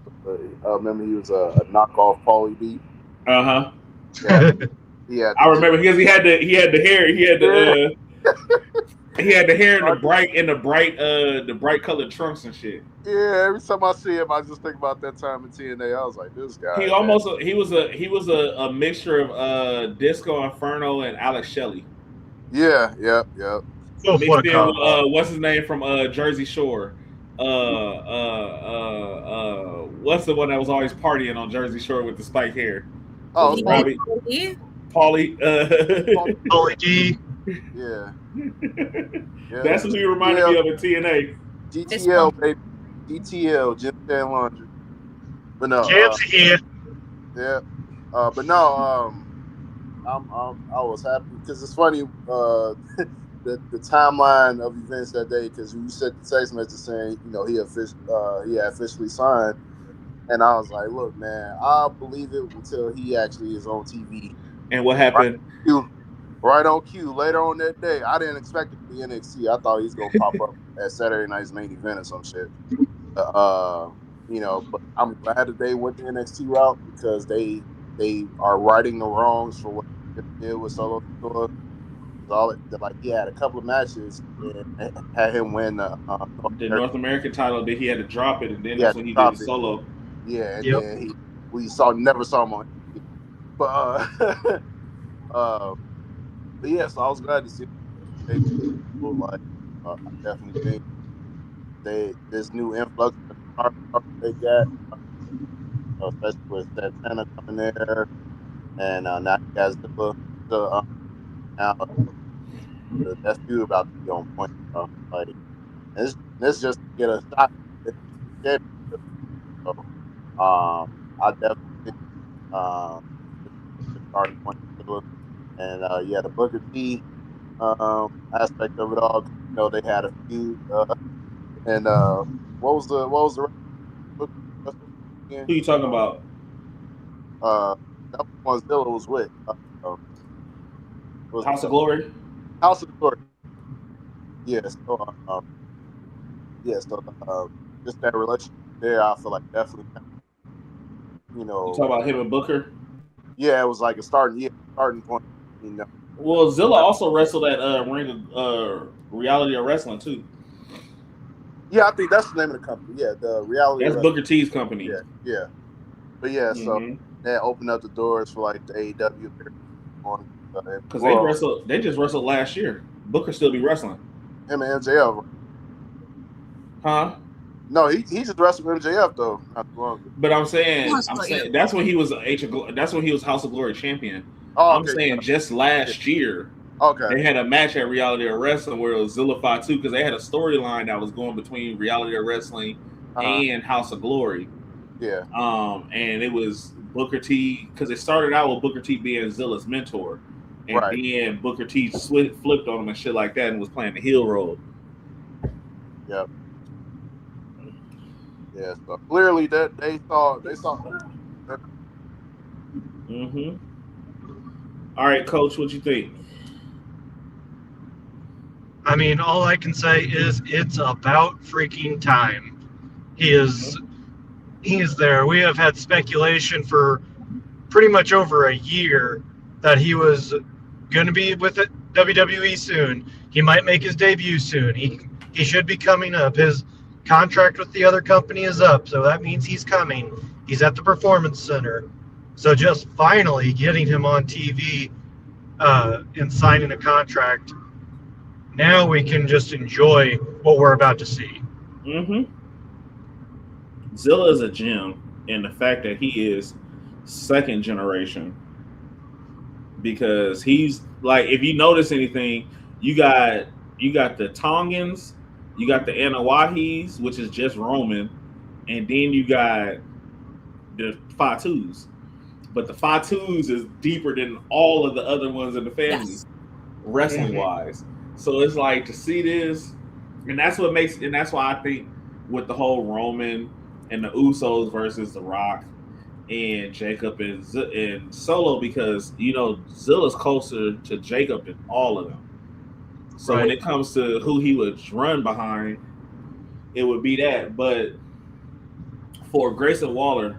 remember he was a knockoff Paulie D. Uh-huh. Yeah. I remember because he had the hair. He had the hair in the bright colored trunks and shit. Yeah, every time I see him, I just think about that time in TNA. I was like, this guy. He was a mixture of Disco Inferno and Alex Shelley. Yeah. Mixed in, what's his name from Jersey Shore? What's the one that was always partying on Jersey Shore with the spiked hair? Oh, Paulie. Paulie D. Yeah. That's what you reminded me of in TNA. DTL, baby. DTL, Jim Stan Laundry. But no. Jam's here. Yeah. But no, I was happy because it's funny. The timeline of events that day, because you sent the text message saying he had officially signed, and I was like, look, man, I'll believe it until he actually is on TV. And what happened? Right on cue later on that day. I didn't expect it to be NXT. I thought he's gonna pop up at Saturday Night's Main Event or some shit. But I'm glad that they went the NXT route because they are righting the wrongs for what they did with Solo Sikoa. He had a couple of matches and had him win the North American title. Then he had to drop it, and then that's when he did his solo. Yeah, and then we never saw him on. But but yeah, so I was glad to see. I definitely think this new influx they got, especially with Santana coming there, and now you guys now that feud about to be on point. Like this just to get a shot. So, I definitely think the starting point, and the Booker T aspect of it all. They had a feud, and what was the Who you talking about? That was Zilla was with. House of Glory. House of Glory. Yes. Just that relationship there, I feel like definitely. You talk about him and Booker. Yeah, it was like a starting point. Well, Zilla also wrestled at Ring of Reality of Wrestling too. Yeah, I think that's the name of the company. Yeah, the Reality. That's Booker T's company. Yeah. But yeah, so that opened up the doors for like the AEW. Because they just wrestled last year. Booker still be wrestling. Him and MJF. Huh? No, he just wrestled with MJF though. Not too long ago. But I'm saying that's when he was that's when he was House of Glory champion. Oh, I'm saying just last year. Okay. They had a match at Reality of Wrestling where it was Zilla Fatu because they had a storyline that was going between Reality of Wrestling and House of Glory. Yeah. And it was Booker T because it started out with Booker T being Zilla's mentor, and then Booker T flipped on him and shit like that and was playing the heel role. Yep. Yeah. So clearly that they saw. Mm-hmm. All right, Coach, what you think? I mean, all I can say is it's about freaking time. He is there. We have had speculation for pretty much over a year that he was going to be with WWE soon. He might make his debut soon. He should be coming up. His contract with the other company is up, so that means he's coming. He's at the Performance Center. So just finally getting him on TV and signing a contract, now we can just enjoy what we're about to see. Mm-hmm. Zilla is a gem in the fact that he is second generation. Because he's like, if you notice anything, you got the Tongans, you got the Anawahis, which is just Roman, and then you got the Fatus. But the Fatus is deeper than all of the other ones in the family, wrestling wise. So it's like to see this, and that's why I think with the whole Roman and the Usos versus The Rock and Jacob and Solo, because Zilla's closer to Jacob than all of them. So when it comes to who he would run behind, it would be that. But for Grayson Waller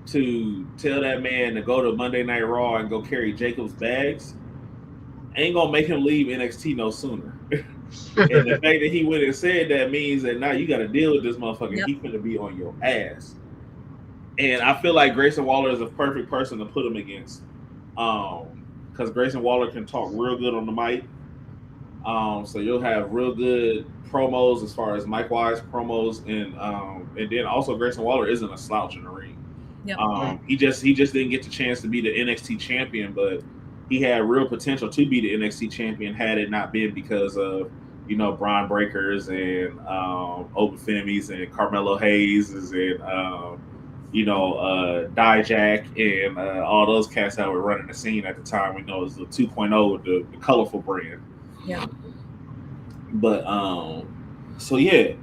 to tell that man to go to Monday Night Raw and go carry Jacob's bags ain't gonna make him leave NXT no sooner. And the fact that he went and said that means that now you got to deal with this motherfucker. Yep. He's gonna be on your ass. And I feel like Grayson Waller is a perfect person to put him against, because Grayson Waller can talk real good on the mic. So you'll have real good promos as far as mic-wise promos, and then also Grayson Waller isn't a slouch in the ring. Yep. He just didn't get the chance to be the NXT champion, but he had real potential to be the NXT champion had it not been because of Braun Breakers and Open Femis and Carmelo Hayes and Dijak and all those cats that were running the scene at the time. We know it was the 2.0 with the colorful brand. Yeah. But so yeah.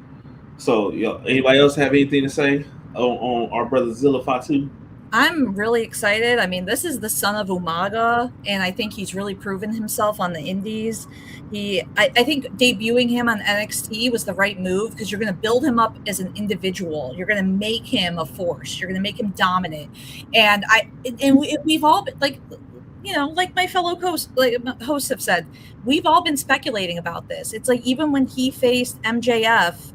So anybody else have anything to say on our brother Zilla Fatu? I'm really excited. I mean, this is the son of Umaga, and I think he's really proven himself on the indies. I think debuting him on NXT was the right move because you're going to build him up as an individual. You're going to make him a force. You're going to make him dominant. And we've all been, like my fellow hosts have said, we've all been speculating about this. It's like even when he faced MJF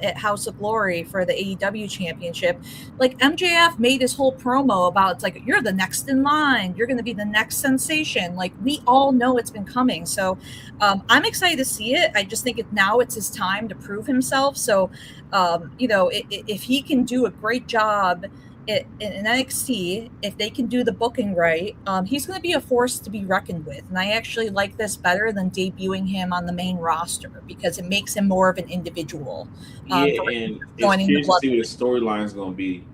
at House of Glory for the AEW championship, like MJF made his whole promo about, it's like, you're the next in line. You're going to be the next sensation. Like, we all know it's been coming. So I'm excited to see it. I just think now it's his time to prove himself. So, if he can do a great job in NXT, if they can do the booking right, he's going to be a force to be reckoned with. And I actually like this better than debuting him on the main roster because it makes him more of an individual. And it's curious to see what his storyline is going to be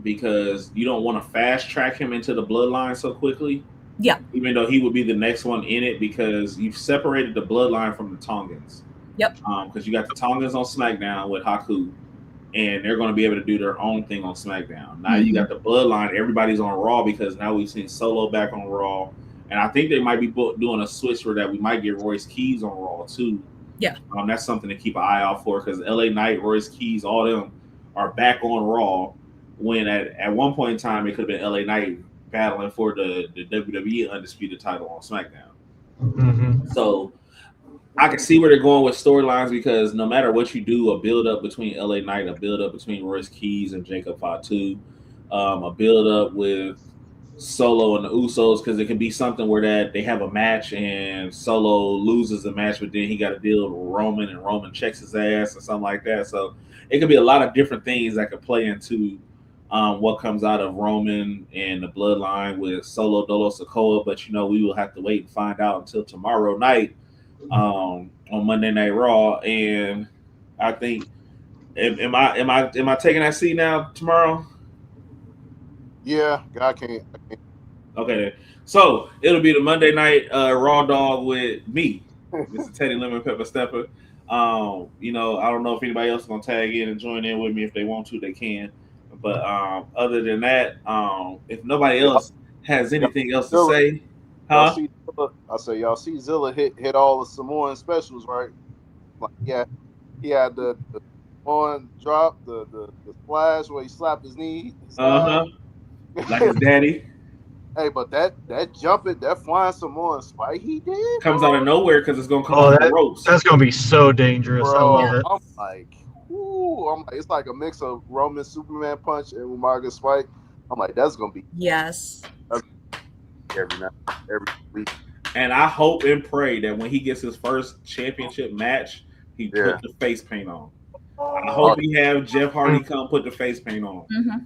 because you don't want to fast track him into the Bloodline so quickly. Yeah. Even though he would be the next one in it because you've separated the Bloodline from the Tongans. Yep. Because you got the Tongans on SmackDown with Haku. And they're going to be able to do their own thing on SmackDown. Now you got the Bloodline. Everybody's on Raw because now we've seen Solo back on Raw. And I think they might be doing a switch where that we might get Royce Keys on Raw too. Yeah. That's something to keep an eye out for because LA Knight, Royce Keys, all them are back on Raw when at one point in time it could have been LA Knight battling for the WWE Undisputed title on SmackDown. Mm-hmm. So I can see where they're going with storylines because no matter what you do, a build up between LA Knight, a build up between Royce Keys and Jacob Fatu, a build up with Solo and the Usos because it can be something where that they have a match and Solo loses the match, but then he got to deal with Roman and Roman checks his ass or something like that. So it could be a lot of different things that could play into what comes out of Roman and the Bloodline with Solo Sikoa. But we will have to wait and find out until tomorrow night. On Monday Night Raw, and I think am I taking that seat now tomorrow? Yeah, I can't. Okay, then. So it'll be the Monday Night Raw dog with me, Mr. Teddy Lemon Pepper Stepper. I don't know if anybody else is gonna tag in and join in with me. If they want to, they can. But other than that, if nobody else has anything else to say. Huh? Y'all see Zilla hit all the Samoan specials, right? Like, yeah, he had the Samoan drop, the splash where he slapped his knee. Like his daddy. Hey, but that jumping, that flying Samoan spike he did comes out of nowhere because it's gonna come off the ropes. That's gonna be so dangerous. Bro, I love it. I'm like, it's like a mix of Roman Superman punch and Umaga spike. I'm like, that's gonna be every week. And I hope and pray that when he gets his first championship match, he put the face paint on. I hope he have Jeff Hardy come put the face paint on. Mm-hmm.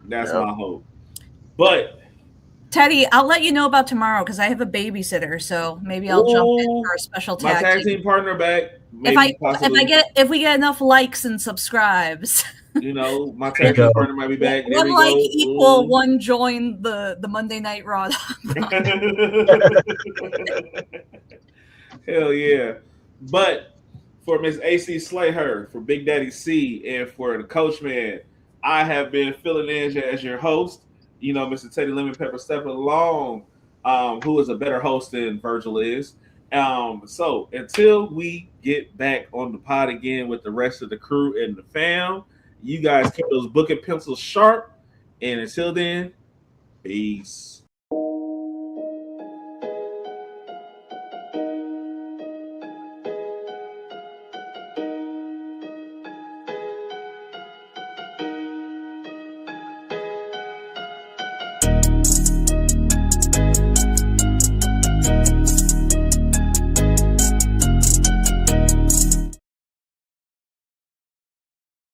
That's my hope. But Teddy, I'll let you know about tomorrow because I have a babysitter, so maybe I'll jump in for a special tag. My tag team partner back. If we get enough likes and subscribes. My tag team partner might be back. One like equal one join the Monday Night Raw. Hell yeah. But for Miss AC Slayer, for Big Daddy C, and for the Coach Man, I have been filling in as your host. Mr. Teddy Lemon Pepper Stepper Long, who is a better host than Virgil is. So until we get back on the pod again with the rest of the crew and the fam, you guys keep those book and pencils sharp. And until then, peace.